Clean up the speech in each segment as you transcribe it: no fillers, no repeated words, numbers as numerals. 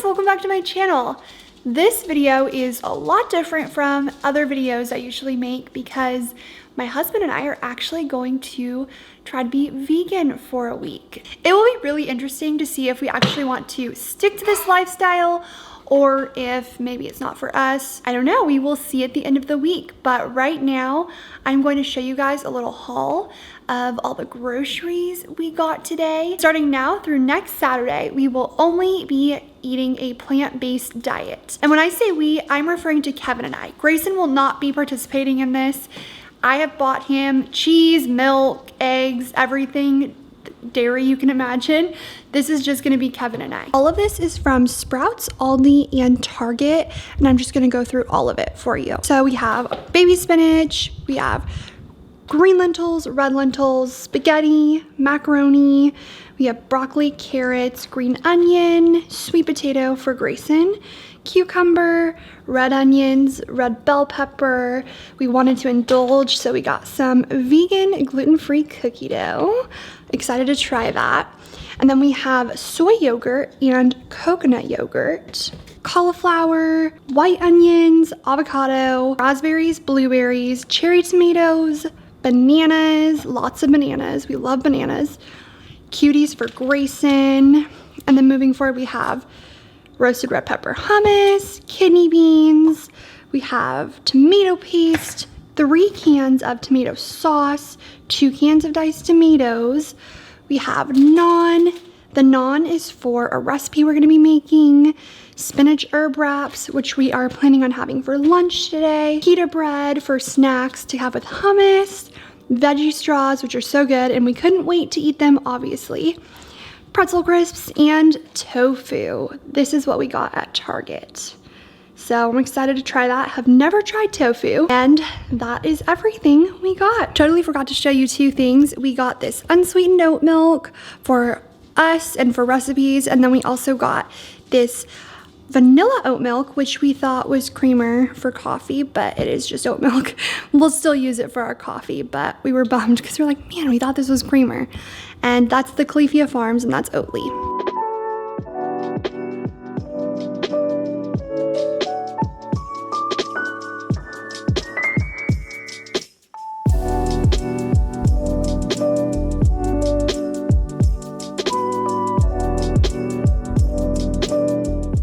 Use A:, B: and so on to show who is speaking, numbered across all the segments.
A: welcome back to my channel. This video is a lot different from other videos I usually make because my husband and I are actually going to try to be vegan for a week. It will be really interesting to see if we actually want to stick to this lifestyle or if maybe it's not for us. I don't know, we will see at the end of the week. But right now, I'm going to show you guys a little haul of all the groceries we got today. Starting now through next Saturday, we will only be eating a plant-based diet. And when I say we, I'm referring to Kevin and I. Grayson will not be participating in this. I have bought him cheese, milk, eggs, everything, dairy you can imagine. This is just gonna be Kevin and I. All of this is from Sprouts, Aldi, and Target, and I'm just gonna go through all of it for you. So we have baby spinach, we have green lentils, red lentils, spaghetti, macaroni, we have broccoli, carrots, green onion, sweet potato for Grayson, cucumber, red onions, red bell pepper. We wanted to indulge, so we got some vegan gluten-free cookie dough. Excited to try that. And then we have soy yogurt and coconut yogurt, cauliflower, white onions, avocado, raspberries, blueberries, cherry tomatoes, bananas, lots of bananas. We love bananas. Cuties for Grayson. And then moving forward, we have roasted red pepper hummus, kidney beans. We have tomato paste, 3 cans of tomato sauce, 2 cans of diced tomatoes. We have naan. The naan is for a recipe we're gonna be making. Spinach herb wraps, which we are planning on having for lunch today. Pita bread for snacks to have with hummus. Veggie straws, which are so good, and we couldn't wait to eat them, obviously. Pretzel crisps and tofu. This is what we got at Target. So I'm excited to try that. Have never tried tofu, and that is everything we got. Totally forgot to show you 2 things. We got this unsweetened oat milk for us and for recipes, and then we also got this vanilla oat milk, which we thought was creamer for coffee, but it is just oat milk. We'll still use it for our coffee, but we were bummed because we're like, man, we thought this was creamer. And that's the Califia Farms, and that's Oatly.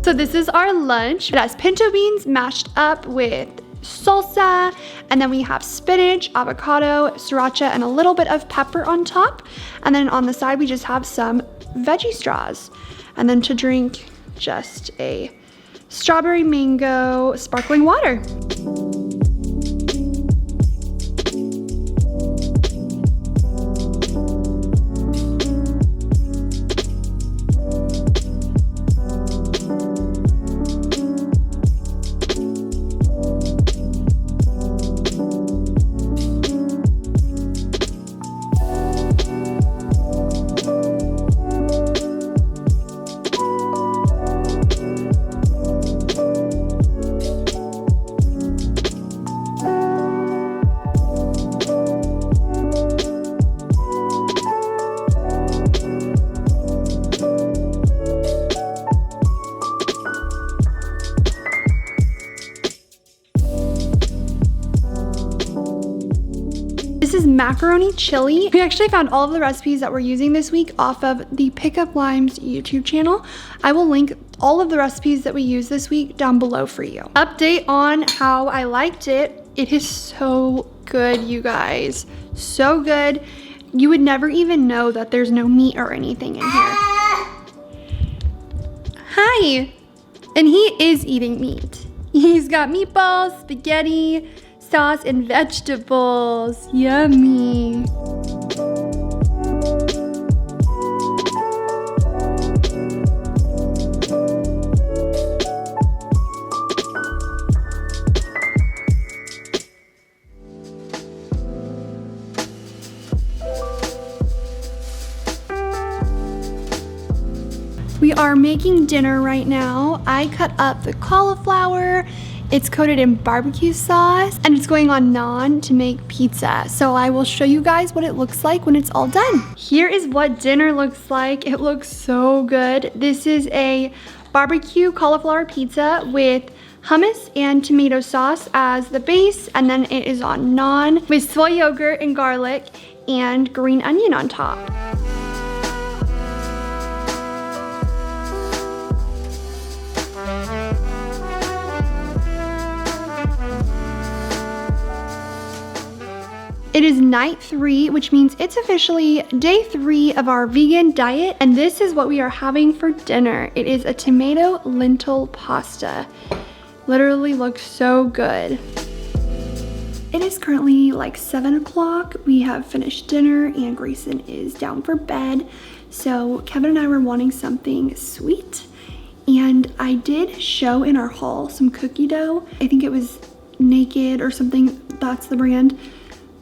A: So this is our lunch. It has pinto beans mashed up with salsa, and then we have spinach, avocado, sriracha, and a little bit of pepper on top. And then on the side, we just have some veggie straws. And then to drink, just a strawberry mango sparkling water. This is macaroni chili. We actually found all of the recipes that we're using this week off of the Pickup Limes YouTube channel. I will link all of the recipes that we use this week down below for you. Update on how I liked it. It is so good, you guys. So good. You would never even know that there's no meat or anything in here. Hi. And he is eating meat. He's got meatballs, spaghetti, sauce, and vegetables. Yummy. We are making dinner right now. I cut up the cauliflower. It's coated in barbecue sauce and it's going on naan to make pizza. So I will show you guys what it looks like when it's all done. Here is what dinner looks like. It looks so good. This is a barbecue cauliflower pizza with hummus and tomato sauce as the base, and then it is on naan with soy yogurt and garlic and green onion on top. It is night 3, which means it's officially day 3 of our vegan diet, and this is what we are having for dinner. It is a tomato lentil pasta. Literally looks so good. It is currently like 7 o'clock. We have finished dinner and Grayson is down for bed. So Kevin and I were wanting something sweet, and I did show in our haul some cookie dough. I think it was Naked or something, that's the brand.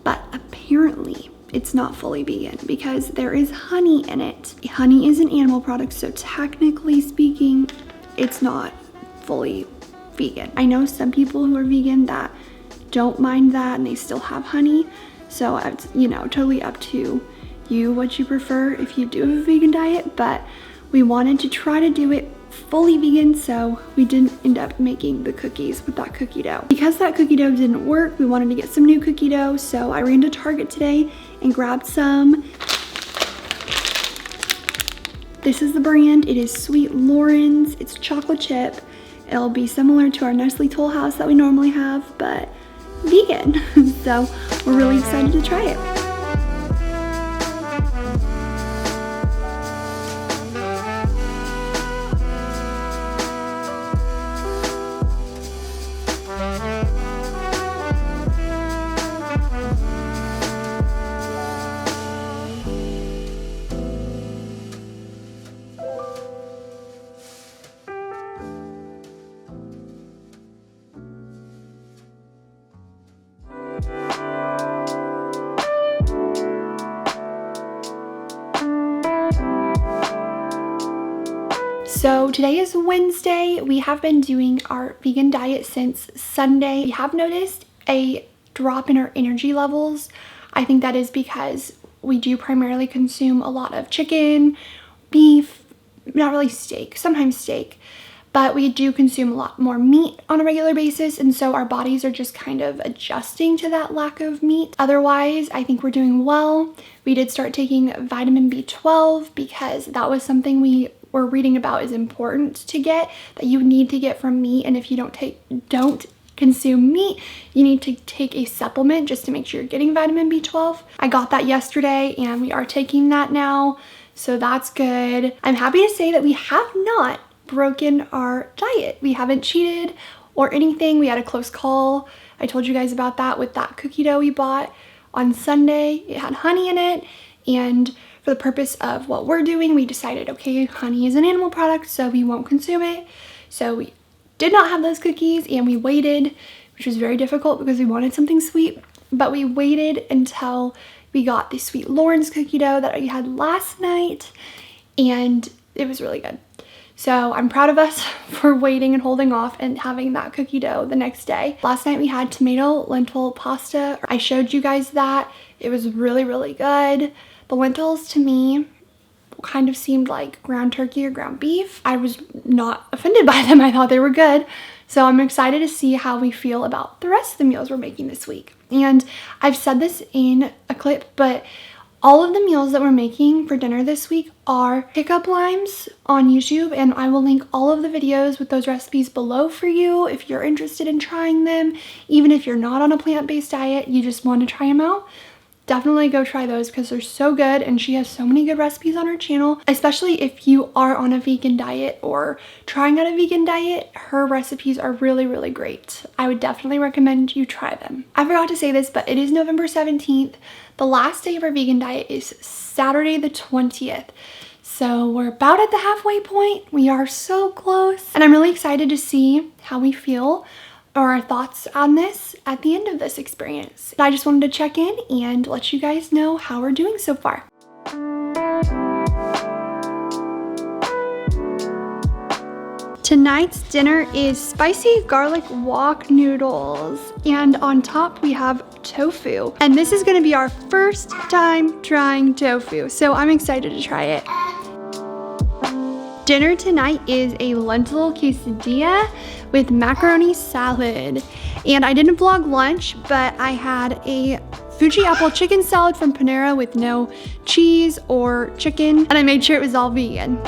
A: But apparently it's not fully vegan because there is honey in it. Honey is an animal product, so technically speaking, it's not fully vegan. I know some people who are vegan that don't mind that and they still have honey. So it's, you know, totally up to you what you prefer if you do have a vegan diet, but we wanted to try to do it fully vegan, so we didn't end up making the cookies with that cookie dough. Because that cookie dough didn't work, we wanted to get some new cookie dough, so I ran to Target today and grabbed some. This is the brand. It is Sweet Loren's. It's chocolate chip. It'll be similar to our Nestle Toll House that we normally have, but vegan. So we're really excited to try it. So today is Wednesday. We have been doing our vegan diet since Sunday. We have noticed a drop in our energy levels. I think that is because we do primarily consume a lot of chicken, beef, not really steak, sometimes steak, but we do consume a lot more meat on a regular basis, and so our bodies are just kind of adjusting to that lack of meat. Otherwise, I think we're doing well. We did start taking vitamin B12 because that was something we were reading about is important to get, that you need to get from meat, and if you don't consume meat, you need to take a supplement just to make sure you're getting vitamin B12. I got that yesterday and we are taking that now, so that's good. I'm happy to say that we have not broken our diet. We haven't cheated or anything. We had a close call. I told you guys about that with that cookie dough we bought on Sunday. It had honey in it, and for the purpose of what we're doing, we decided, okay, honey is an animal product, so we won't consume it. So we did not have those cookies, and we waited, which was very difficult because we wanted something sweet, but we waited until we got the Sweet Loren's cookie dough that I had last night, and it was really good. So I'm proud of us for waiting and holding off and having that cookie dough the next day. Last night we had tomato lentil pasta. I showed you guys that. It was really, really good. The lentils to me kind of seemed like ground turkey or ground beef. I was not offended by them. I thought they were good. So I'm excited to see how we feel about the rest of the meals we're making this week. And I've said this in a clip, but all of the meals that we're making for dinner this week are pickup lines on YouTube, and I will link all of the videos with those recipes below for you if you're interested in trying them. Even if you're not on a plant-based diet, you just want to try them out, definitely go try those because they're so good, and she has so many good recipes on her channel. Especially if you are on a vegan diet or trying out a vegan diet, her recipes are really, really great. I would definitely recommend you try them. I forgot to say this, but it is November 17th. The last day of our vegan diet is Saturday the 20th. So we're about at the halfway point. We are so close, and I'm really excited to see how we feel or our thoughts on this at the end of this experience. I just wanted to check in and let you guys know how we're doing so far. Tonight's dinner is spicy garlic wok noodles, and on top we have tofu. And this is gonna be our first time trying tofu, so I'm excited to try it. Dinner tonight is a lentil quesadilla with macaroni salad. And I didn't vlog lunch, but I had a Fuji apple chicken salad from Panera with no cheese or chicken, and I made sure it was all vegan.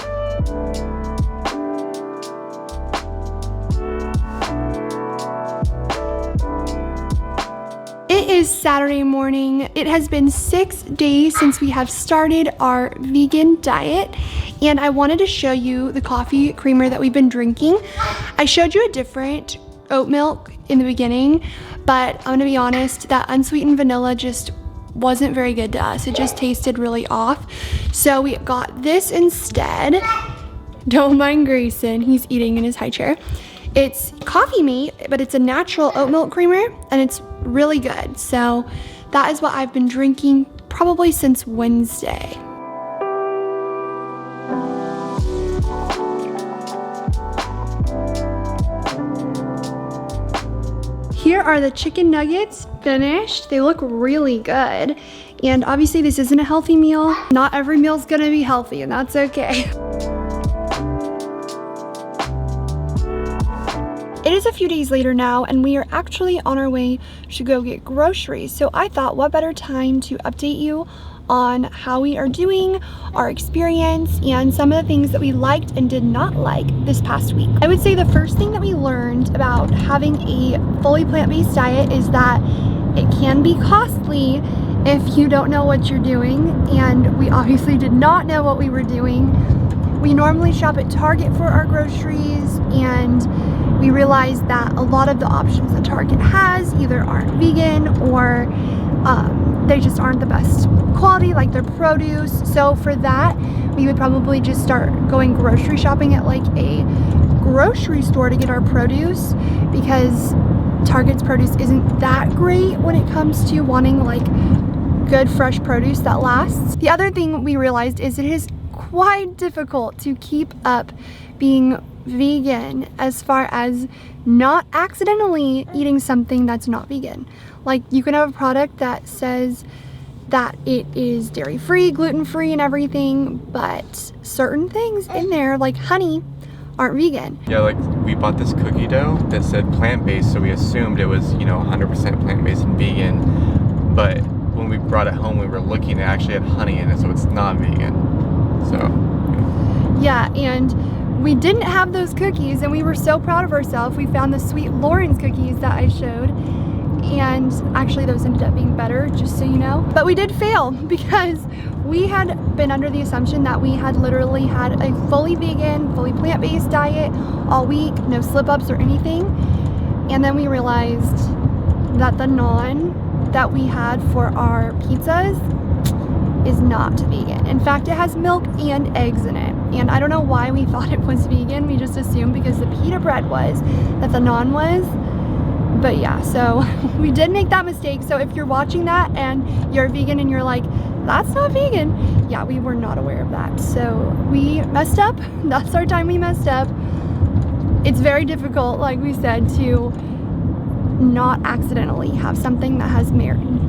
A: It is Saturday morning. It has been 6 days since we have started our vegan diet, and I wanted to show you the coffee creamer that we've been drinking. I showed you a different oat milk in the beginning, but I'm gonna be honest, that unsweetened vanilla just wasn't very good to us. It just tasted really off. So we got this instead. Don't mind Grayson, he's eating in his high chair. It's coffee mate, but it's a natural oat milk creamer, and it's really good. So that is what I've been drinking probably since Wednesday. Here are the chicken nuggets finished. They look really good. And obviously this isn't a healthy meal. Not every meal's gonna be healthy, and that's okay. It is a few days later now, and we are actually on our way to go get groceries. So I thought, what better time to update you on how we are doing, our experience, and some of the things that we liked and did not like this past week. I would say the first thing that we learned about having a fully plant-based diet is that it can be costly if you don't know what you're doing, and we obviously did not know what we were doing. We normally shop at Target for our groceries, and we realized that a lot of the options that Target has either aren't vegan or they just aren't the best quality, like their produce. So for that, we would probably just start going grocery shopping at like a grocery store to get our produce, because Target's produce isn't that great when it comes to wanting like good fresh produce that lasts. The other thing we realized is it is quite difficult to keep up being vegan as far as not accidentally eating something that's not vegan. Like, you can have a product that says that it is dairy-free, gluten-free, and everything, but certain things in there, like honey, aren't vegan.
B: Yeah, like we bought this cookie dough that said plant-based, so we assumed it was, 100% plant-based and vegan, but when we brought it home, we were looking, it actually had honey in it, so it's not vegan. So
A: yeah, and we didn't have those cookies, and we were so proud of ourselves. We found the sweet Loren's cookies that I showed, and actually those ended up being better, just so you know. But we did fail because we had been under the assumption that we had literally had a fully vegan, fully plant-based diet all week, no slip-ups or anything. And then we realized that the naan that we had for our pizzas is not vegan. In fact, it has milk and eggs in it. And I don't know why we thought it was vegan. We just assumed because the pita bread was, that the naan was. But yeah, so we did make that mistake. So if you're watching that and you're vegan and you're like, that's not vegan, yeah, we were not aware of that. So we messed up. That's our time we messed up. It's very difficult, like we said, to not accidentally have something that has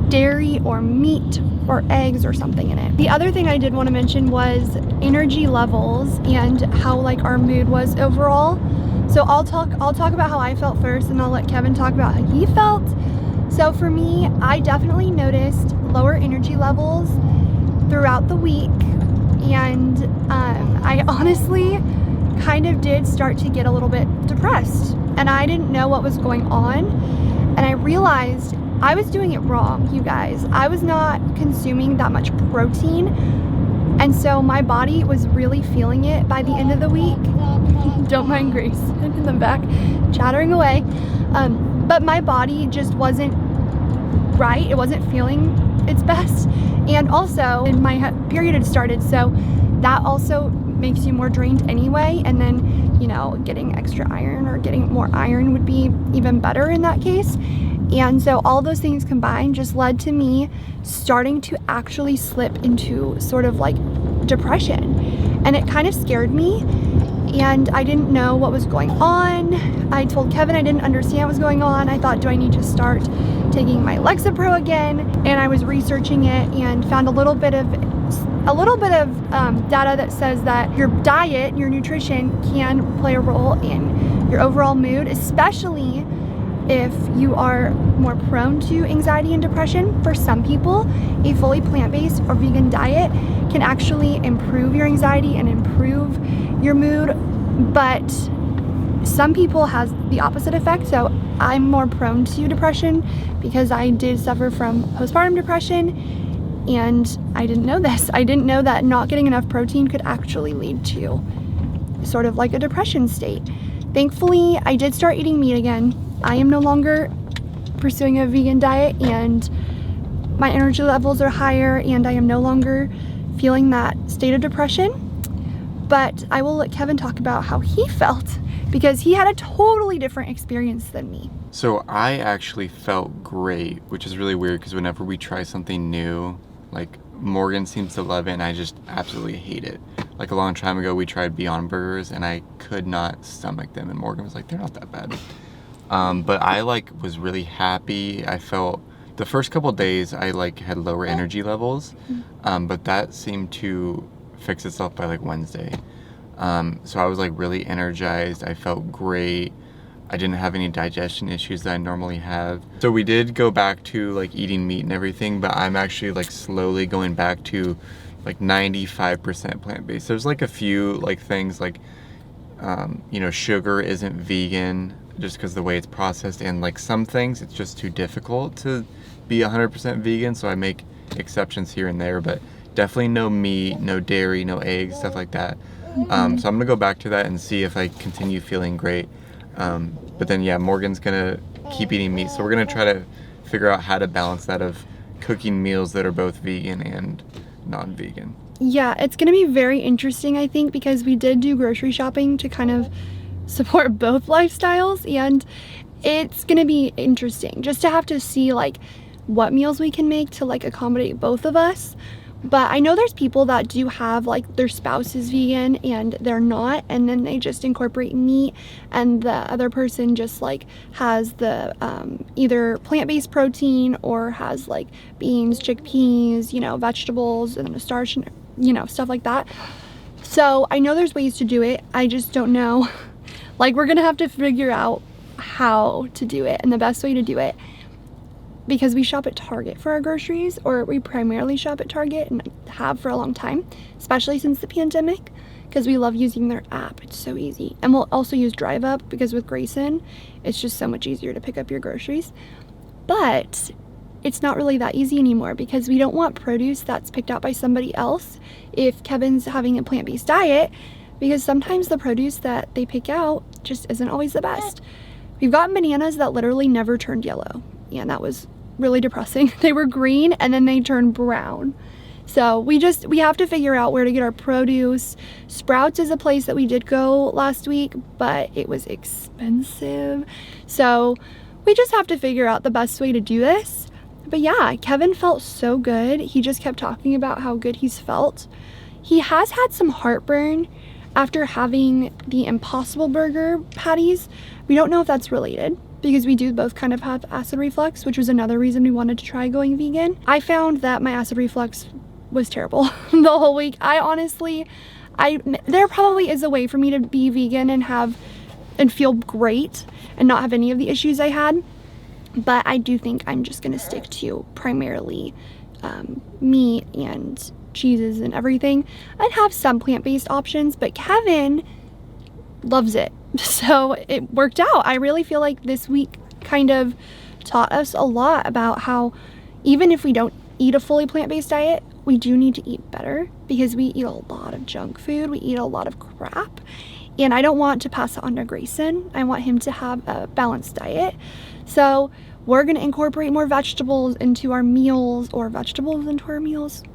A: dairy or meat or eggs or something in it. The other thing I did want to mention was energy levels and how like our mood was overall. So I'll talk about how I felt first, and I'll let Kevin talk about how he felt. So for me, I definitely noticed lower energy levels throughout the week, and I honestly kind of did start to get a little bit depressed, and I didn't know what was going on, and I realized I was doing it wrong, you guys. I was not consuming that much protein, and so my body was really feeling it by the end of the week. Don't mind Grace in the back chattering away. But my body just wasn't right. It wasn't feeling its best. And also, my period had started, so that also makes you more drained anyway. And then, getting extra iron or getting more iron would be even better in that case. And so all those things combined just led to me starting to actually slip into sort of like depression. And it kind of scared me, and I didn't know what was going on. I told Kevin I didn't understand what was going on. I thought, do I need to start taking my Lexapro again? And I was researching it and found a little bit of a little bit of data that says that your diet, your nutrition can play a role in your overall mood, especially if you are more prone to anxiety and depression. For some people, a fully plant-based or vegan diet can actually improve your anxiety and improve your mood, but some people has the opposite effect. So I'm more prone to depression because I did suffer from postpartum depression, and I didn't know this. I didn't know that not getting enough protein could actually lead to sort of like a depression state. Thankfully, I did start eating meat again. I am no longer pursuing a vegan diet, and my energy levels are higher, and I am no longer feeling that state of depression. But I will let Kevin talk about how he felt, because he had a totally different experience than me.
B: So I actually felt great, which is really weird because whenever we try something new, like Morgan seems to love it and I just absolutely hate it. Like a long time ago we tried Beyond Burgers and I could not stomach them, and Morgan was like, they're not that bad. But I was really happy. I felt the first couple days I had lower energy levels, but that seemed to fix itself by Wednesday. So I was really energized. I felt great. I didn't have any digestion issues that I normally have. So we did go back to eating meat and everything, but I'm actually slowly going back to 95% plant-based. There's a few things sugar isn't vegan just because the way it's processed, and some things it's just too difficult to be 100% vegan, so I make exceptions here and there, but definitely no meat, no dairy, no eggs, stuff like that. So I'm gonna go back to that and see if I continue feeling great. But then yeah, Morgan's gonna keep eating meat, so we're gonna try to figure out how to balance that of cooking meals that are both vegan and non-vegan.
A: Yeah, it's gonna be very interesting, I think, because we did do grocery shopping to kind of support both lifestyles, and it's gonna be interesting just to have to see what meals we can make to accommodate both of us. But I know there's people that do have their spouse is vegan and they're not, and then they just incorporate meat, and the other person just has the either plant-based protein or has beans, chickpeas, vegetables, and then a starch, and stuff like that. So I know there's ways to do it. I just don't know. We're gonna have to figure out how to do it and the best way to do it, because we shop at Target for our groceries, or we primarily shop at Target and have for a long time, especially since the pandemic, because we love using their app. It's so easy. And we'll also use Drive Up, because with Greyson, it's just so much easier to pick up your groceries. But it's not really that easy anymore, because we don't want produce that's picked out by somebody else if Kevin's having a plant-based diet, because sometimes the produce that they pick out just isn't always the best. We've gotten bananas that literally never turned yellow, and that was really depressing. They were green and then they turned brown. So we have to figure out where to get our produce. Sprouts is a place that we did go last week, but it was expensive. So we just have to figure out the best way to do this. But yeah, Kevin felt so good. He just kept talking about how good he's felt. He has had some heartburn after having the Impossible Burger patties. We don't know if that's related, because we do both kind of have acid reflux, which was another reason we wanted to try going vegan. I found that my acid reflux was terrible the whole week. There probably is a way for me to be vegan and feel great and not have any of the issues I had, but I do think I'm just gonna stick to primarily meat and cheeses and everything, and have some plant-based options. But Kevin loves it, so it worked out. I really feel like this week kind of taught us a lot about how even if we don't eat a fully plant-based diet, we do need to eat better, because we eat a lot of junk food, we eat a lot of crap, and I don't want to pass it on to Greyson. I want him to have a balanced diet. So we're going to incorporate more vegetables into our meals,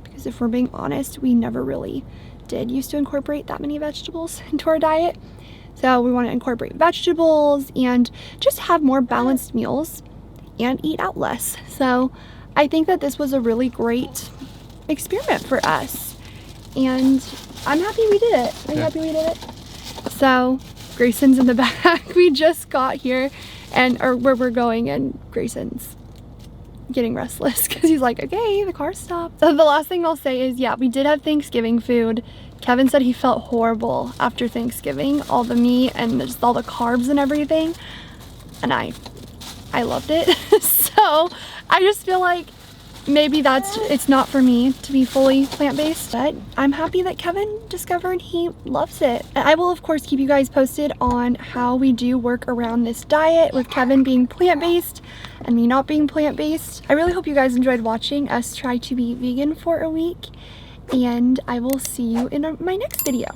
A: because if we're being honest, we never really did used to incorporate that many vegetables into our diet. So we want to incorporate vegetables and just have more balanced meals and eat out less. So I think that this was a really great experiment for us, and I'm happy we did it. Are you happy we did it? So Greyson's in the back. We just got here, or where we're going, and Greyson's getting restless because he's like, okay, the car stopped. So the last thing I'll say is, yeah, we did have Thanksgiving food. Kevin said he felt horrible after Thanksgiving, all the meat and just all the carbs and everything. And I loved it. So I just feel like maybe it's not for me to be fully plant-based, but I'm happy that Kevin discovered he loves it. And I will of course keep you guys posted on how we do work around this diet with Kevin being plant-based and me not being plant-based. I really hope you guys enjoyed watching us try to be vegan for a week, and I will see you in my next video.